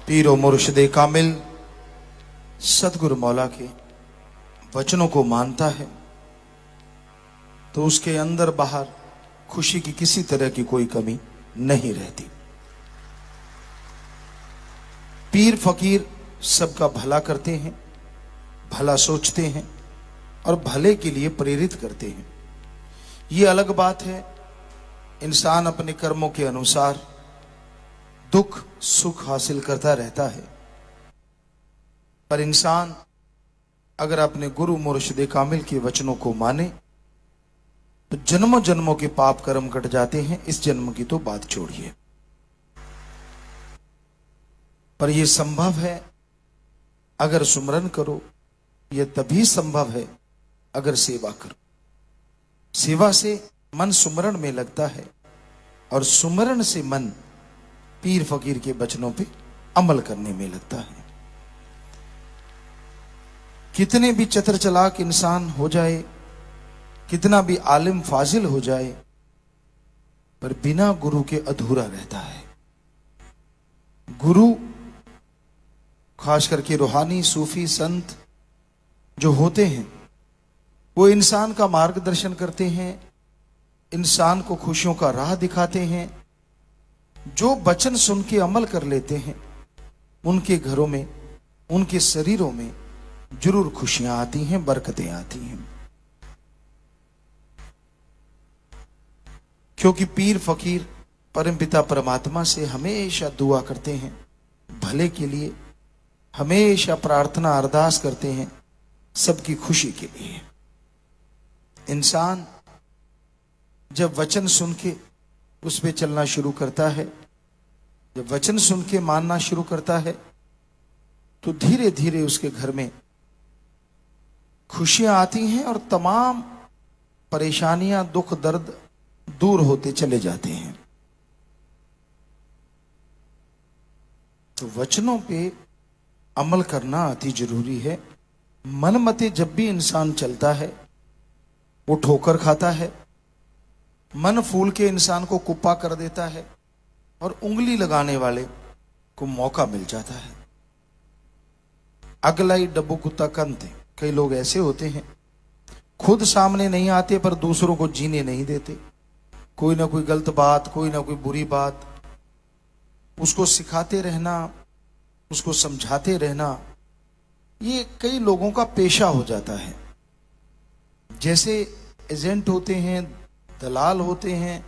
पीरो मुर्शिदे कामिल सतगुरु मौला के वचनों को मानता है तो उसके अंदर बाहर खुशी की किसी तरह की कोई कमी नहीं रहती। पीर फकीर सबका भला करते हैं, भला सोचते हैं और भले के लिए प्रेरित करते हैं। ये अलग बात है, इंसान अपने कर्मों के अनुसार दुख सुख हासिल करता रहता है, पर इंसान अगर अपने गुरु मुर्शिदे कामिल के वचनों को माने तो जन्मों जन्मों के पाप कर्म कट जाते हैं। इस जन्म की तो बात छोड़िए, पर यह संभव है अगर सुमरन करो। यह तभी संभव है अगर सेवा करो। सेवा से मन सुमरन में लगता है और सुमरन से मन पीर फकीर के वचनों पे अमल करने में लगता है। कितने भी चतुर चालाक इंसान हो जाए, कितना भी आलिम फाजिल हो जाए, पर बिना गुरु के अधूरा रहता है। गुरु खास करके रूहानी सूफी संत जो होते हैं वो इंसान का मार्गदर्शन करते हैं, इंसान को खुशियों का राह दिखाते हैं। जो वचन सुन के अमल कर लेते हैं उनके घरों में, उनके शरीरों में जरूर खुशियां आती हैं, बरकतें आती हैं। क्योंकि पीर फकीर परमपिता परमात्मा से हमेशा दुआ करते हैं, भले के लिए हमेशा प्रार्थना अरदास करते हैं, सबकी खुशी के लिए। इंसान जब वचन सुन के उस पे चलना शुरू करता है, जब वचन सुन के मानना शुरू करता है, तो धीरे धीरे उसके घर में खुशियां आती हैं और तमाम परेशानियां दुख दर्द दूर होते चले जाते हैं। तो वचनों पे अमल करना अति जरूरी है। मन मते जब भी इंसान चलता है वो ठोकर खाता है, मन फूल के इंसान को कुप्पा कर देता है और उंगली लगाने वाले को मौका मिल जाता है। अगलाई डब्बू कुत्ता कंते, कई लोग ऐसे होते हैं खुद सामने नहीं आते पर दूसरों को जीने नहीं देते। कोई ना कोई गलत बात, कोई ना कोई बुरी बात उसको सिखाते रहना, उसको समझाते रहना, ये कई लोगों का पेशा हो जाता है। जैसे एजेंट होते हैं, दलाल होते हैं,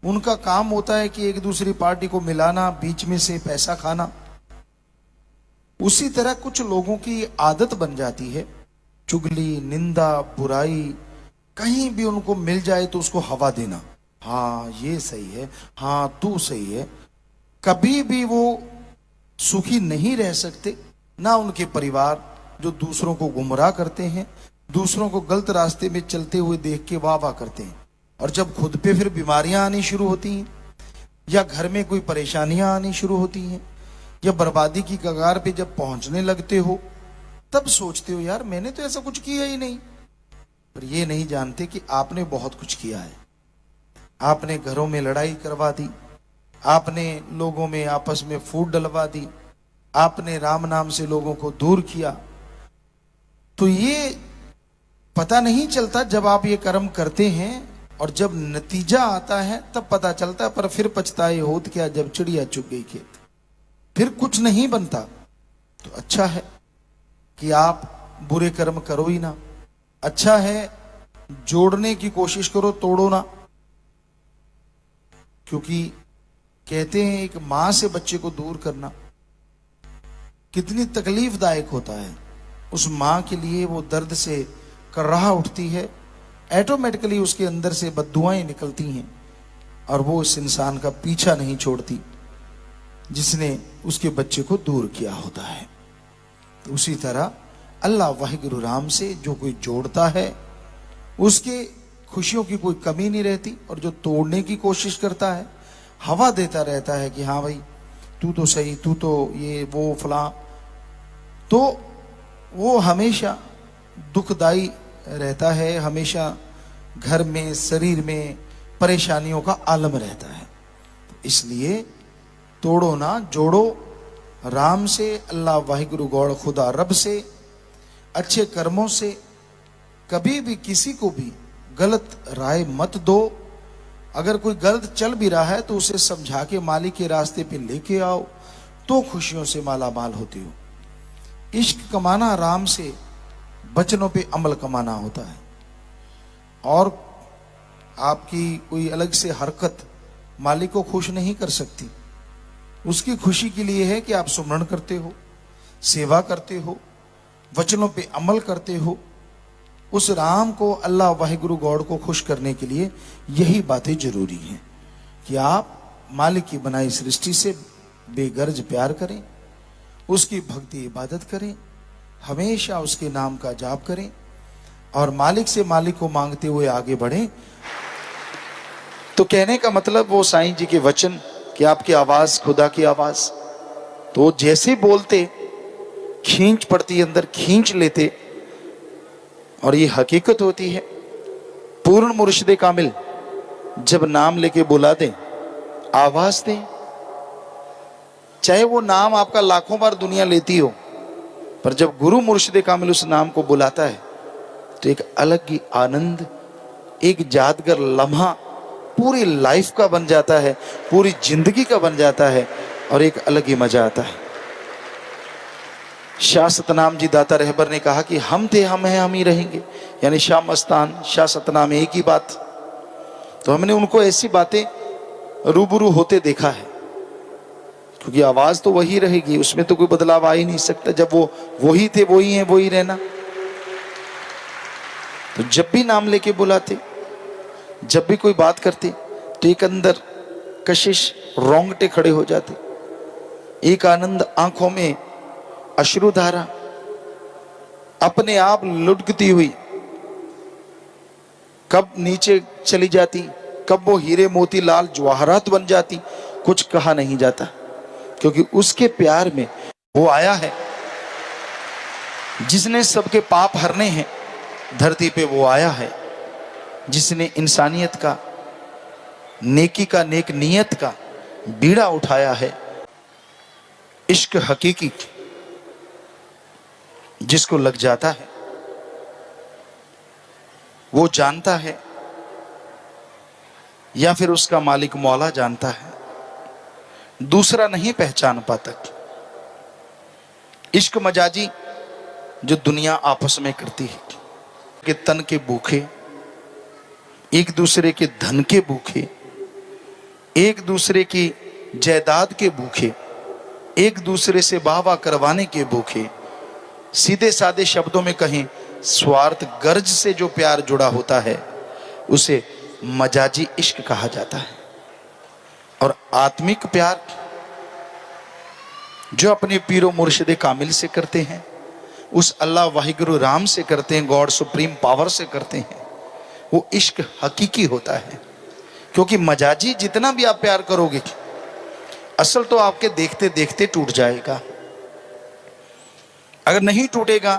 उनका काम होता है कि एक दूसरी पार्टी को मिलाना, बीच में से पैसा खाना। उसी तरह कुछ लोगों की आदत बन जाती है चुगली, निंदा, बुराई, कहीं भी उनको मिल जाए तो उसको हवा देना। हाँ ये सही है, हाँ तू सही है। कभी भी वो सुखी नहीं रह सकते, ना उनके परिवार जो दूसरों को गुमराह करते हैं, दूसरों को गलत रास्ते में चलते हुए देख के वाह वाह करते हैं। और जब खुद पे फिर बीमारियां आनी शुरू होती हैं या घर में कोई परेशानियां आनी शुरू होती हैं या बर्बादी की कगार पे जब पहुंचने लगते हो, तब सोचते हो यार मैंने तो ऐसा कुछ किया ही नहीं। पर ये नहीं जानते कि आपने बहुत कुछ किया है। आपने घरों में लड़ाई करवा दी, आपने लोगों में आपस में फूट डलवा दी, आपने राम नाम से लोगों को दूर किया। तो ये पता नहीं चलता जब आप ये कर्म करते हैं, और जब नतीजा आता है तब पता चलता है। पर फिर पछताए होत क्या जब चिड़िया चुग गई खेत, फिर कुछ नहीं बनता। तो अच्छा है कि आप बुरे कर्म करो ही ना, अच्छा है जोड़ने की कोशिश करो, तोड़ो ना। क्योंकि कहते हैं एक मां से बच्चे को दूर करना कितनी तकलीफदायक होता है। उस मां के लिए वो दर्द से कर्राह उठती है, ऑटोमेटिकली उसके अंदर से बद्दुआएं निकलती हैं और वो इस इंसान का पीछा नहीं छोड़ती जिसने उसके बच्चे को दूर किया होता है। तो उसी तरह अल्लाह वाहिगुरु राम से जो कोई जोड़ता है उसके खुशियों की कोई कमी नहीं रहती, और जो तोड़ने की कोशिश करता है, हवा देता रहता है कि हाँ भाई तू तो सही, तू तो ये वो फलां, तो वो हमेशा दुखदाई रहता है, हमेशा घर में शरीर में परेशानियों का आलम रहता है। इसलिए तोड़ो ना जोड़ो, राम से, अल्लाह वाहिगुरु गौड़ खुदा रब से, अच्छे कर्मों से कभी भी किसी को भी गलत राय मत दो। अगर कोई गलत चल भी रहा है तो उसे समझा के मालिक के रास्ते पे लेके आओ, तो खुशियों से माला माल होती हो। इश्क कमाना राम से, वचनों पे अमल कमाना होता है। और आपकी कोई अलग से हरकत मालिक को खुश नहीं कर सकती। उसकी खुशी के लिए है कि आप सुमरण करते हो, सेवा करते हो, वचनों पे अमल करते हो। उस राम को, अल्लाह वाहिगुरु गॉड को खुश करने के लिए यही बातें जरूरी हैं कि आप मालिक की बनाई सृष्टि से बेगर्ज प्यार करें, उसकी भक्ति इबादत करें, हमेशा उसके नाम का जाप करें और मालिक से मालिक को मांगते हुए आगे बढ़ें। तो कहने का मतलब वो साईं जी के वचन कि आपकी आवाज खुदा की आवाज, तो जैसे बोलते खींच पड़ती, अंदर खींच लेते। और ये हकीकत होती है। पूर्ण मुर्शिद कामिल जब नाम लेके बुला दे, आवाज दे, चाहे वो नाम आपका लाखों बार दुनिया लेती हो, पर जब गुरु मुर्शिद कामिल उस नाम को बुलाता है तो एक अलग ही आनंद, एक यादगार लम्हा पूरी लाइफ का बन जाता है, पूरी जिंदगी का बन जाता है और एक अलग ही मजा आता है। शाह सतनाम जी दाता रहबर ने कहा कि हम थे, हम हैं, हम ही रहेंगे। यानी शाह मस्तान, शाह सतनाम एक ही बात। तो हमने उनको ऐसी बातें रूबरू होते देखा है, क्योंकि आवाज तो वही रहेगी, उसमें तो कोई बदलाव आ ही नहीं सकता। जब वो वही थे, वही हैं, वही रहना। तो जब भी नाम लेके बुलाते, जब भी कोई बात करते, तो एक अंदर कशिश, रोंगटे खड़े हो जाते, एक आनंद, आंखों में अश्रुधारा अपने आप लुढ़कती हुई कब नीचे चली जाती, कब वो हीरे मोती लाल जवाहरात बन जाती, कुछ कहा नहीं जाता। क्योंकि उसके प्यार में वो आया है जिसने सबके पाप हरने हैं। धरती पे वो आया है जिसने इंसानियत का, नेकी का, नेक नियत का बीड़ा उठाया है। इश्क हकीकी जिसको लग जाता है वो जानता है, या फिर उसका मालिक मौला जानता है, दूसरा नहीं पहचान पाता। इश्क मजाजी जो दुनिया आपस में करती है, कि तन के भूखे, एक दूसरे के धन के भूखे, एक दूसरे की जायदाद के भूखे, एक दूसरे से वाह करवाने के भूखे, सीधे साधे शब्दों में कहें स्वार्थ गर्ज से जो प्यार जुड़ा होता है उसे मजाजी इश्क कहा जाता है। और आत्मिक प्यार जो अपने पीरो मुर्शिद कामिल से करते हैं, उस अल्लाह वाहिगुरु राम से करते हैं, गॉड सुप्रीम पावर से करते हैं, वो इश्क हकीकी होता है। क्योंकि मजाजी जितना भी आप प्यार करोगे, असल तो आपके देखते देखते टूट जाएगा। अगर नहीं टूटेगा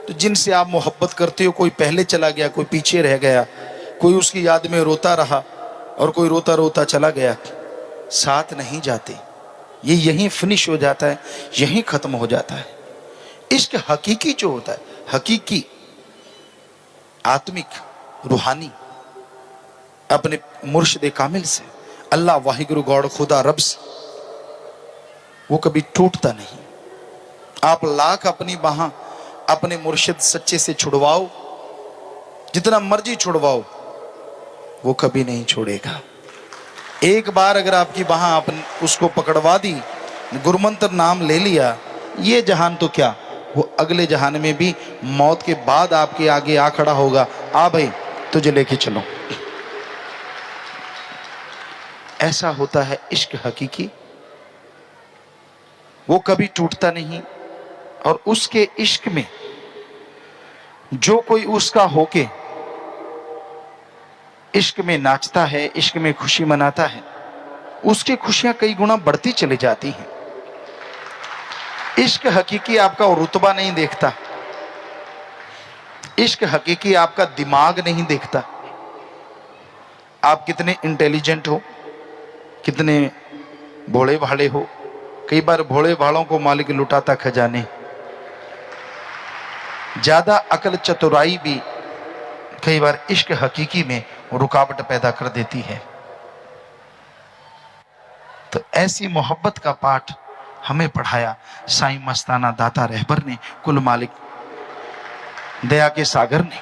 तो जिनसे आप मोहब्बत करते हो, कोई पहले चला गया, कोई पीछे रह गया, कोई उसकी याद में रोता रहा और कोई रोता रोता चला गया, साथ नहीं जाते। ये यहीं फिनिश हो जाता है, यहीं खत्म हो जाता है। इश्क हकीकी जो होता है, हकीकी, आत्मिक, रूहानी, अपने मुर्शिद कामिल से, अल्लाह वाहिगुरु गॉड खुदा रब से, वो कभी टूटता नहीं। आप लाख अपनी बाह अपने मुर्शिद सच्चे से छुड़वाओ, जितना मर्जी छुड़वाओ, वो कभी नहीं छोड़ेगा। एक बार अगर आपकी बाह आपने उसको पकड़वा दी, गुरमंत्र नाम ले लिया, ये जहान तो क्या, वो अगले जहान में भी मौत के बाद आपके आगे आ खड़ा होगा, आ भाई तुझे लेके चलो। ऐसा होता है इश्क हकीकी, वो कभी टूटता नहीं। और उसके इश्क में जो कोई उसका होके इश्क में नाचता है, इश्क में खुशी मनाता है, उसकी खुशियां कई गुना बढ़ती चली जाती हैं। इश्क हकीकी आपका रुतबा नहीं देखता, इश्क हकीकी आपका दिमाग नहीं देखता, आप कितने इंटेलिजेंट हो, कितने भोले भाले हो, कई बार भोले भालों को मालिक लुटाता खजाने। ज्यादा अकल चतुराई भी कई बार इश्क हकीकी में रुकावट पैदा कर देती है। तो ऐसी मोहब्बत का पाठ हमें पढ़ाया साईं मस्ताना दाता रहबर ने, कुल मालिक दया के सागर ने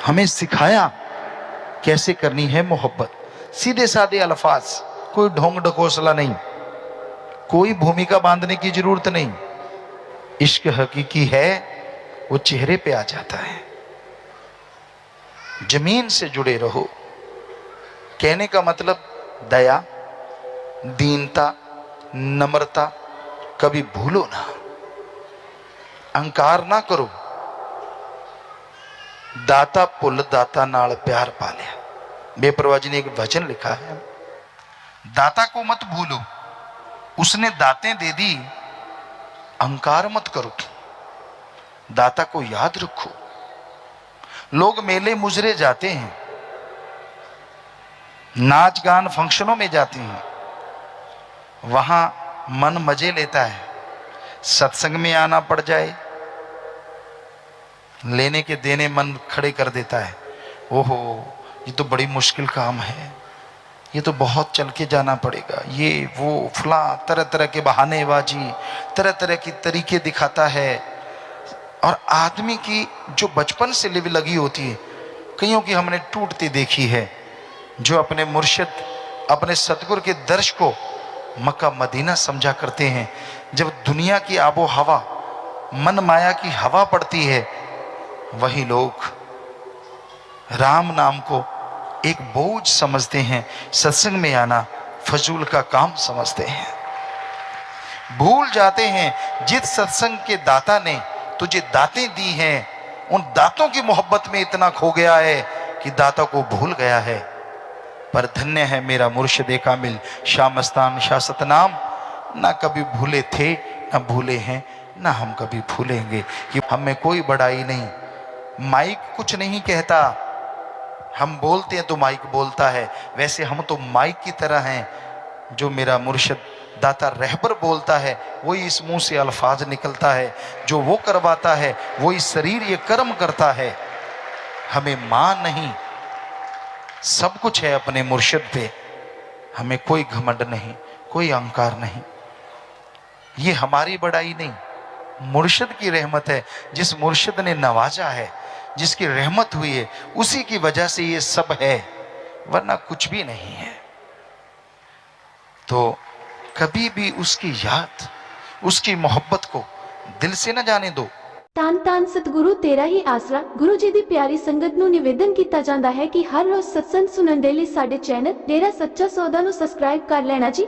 हमें सिखाया कैसे करनी है मोहब्बत। सीधे साधे अल्फाज, कोई ढोंग ढकोसला नहीं, कोई भूमिका बांधने की जरूरत नहीं। इश्क हकीकी है, वो चेहरे पे आ जाता है। जमीन से जुड़े रहो। कहने का मतलब दया, दीनता, नम्रता कभी भूलो ना। अहंकार ना करो। दाता पुल दाता नाल प्यार पा लिया। बेपरवाह जी ने एक वचन लिखा है, दाता को मत भूलो, उसने दातें दे दी, अहंकार मत करो, दाता को याद रखो। लोग मेले मुजरे जाते हैं, नाच गान फंक्शनों में जाते हैं, वहां मन मजे लेता है। सत्संग में आना पड़ जाए, लेने के देने मन खड़े कर देता है। ओहो, ये तो बड़ी मुश्किल काम है, ये तो बहुत चल के जाना पड़ेगा, ये वो फला, तरह तरह के बहानेबाजी, तरह तरह की तरीके दिखाता है। और आदमी की जो बचपन से लिव लगी होती है, कईयों की हमने टूटती देखी है, जो अपने मुर्शिद, अपने सतगुरु के दर्श को मक्का मदीना समझा करते हैं। जब दुनिया की आबो हवा, मन माया की हवा पड़ती है, वही लोग राम नाम को एक बोझ समझते हैं, सत्संग में आना फजूल का काम समझते हैं। भूल जाते हैं जिस सत्संग के दाता ने तुझे दातें दी हैं, उन दातों की मोहब्बत में इतना खो गया है कि दाता को भूल गया है। पर धन्य है मेरा मुर्शिद कामिल शाह मस्तान शाह सतनाम, ना कभी भूले थे, ना भूले हैं, ना हम कभी भूलेंगे। कि हमें कोई बड़ाई नहीं, माइक कुछ नहीं कहता, हम बोलते हैं तो माइक बोलता है। वैसे हम तो माइक की तरह हैं, जो मेरा मुर्शिद दाता रहबर बोलता है वही इस मुंह से अल्फाज निकलता है, जो वो करवाता है वही शरीर ये कर्म करता है। हमें मान नहीं, सब कुछ है अपने मुर्शिद पे, हमें कोई घमंड नहीं, कोई अहंकार नहीं। ये हमारी बड़ाई नहीं, मुर्शिद की रहमत है। जिस मुर्शिद ने नवाजा है, जिसकी रहमत हुई है, उसी की वजह से ये सब है, वरना कुछ भी नहीं है। तो कभी भी उसकी याद, उसकी मोहब्बत को दिल से न जाने दो। ਧੰਨ ਧੰਨ ਸਤਿਗੁਰੂ ਤੇਰਾ ਹੀ ਆਸਰਾ। ਗੁਰੂ ਜੀ ਦੀ ਪਿਆਰੀ ਸੰਗਤ ਨੂੰ ਨਿਵੇਦਨ ਕੀਤਾ ਜਾਂਦਾ ਹੈ ਕਿ ਹਰ ਰੋਜ਼ ਸਤਸੰਗ ਸੁਣਨ ਦੇ ਲਈ ਸਾਡੇ ਚੈਨਲ ਡੇਰਾ ਸੱਚਾ ਸੌਦਾ ਨੂੰ ਸਬਸਕ੍ਰਾਈਬ ਕਰ ਲੈਣਾ ਜੀ।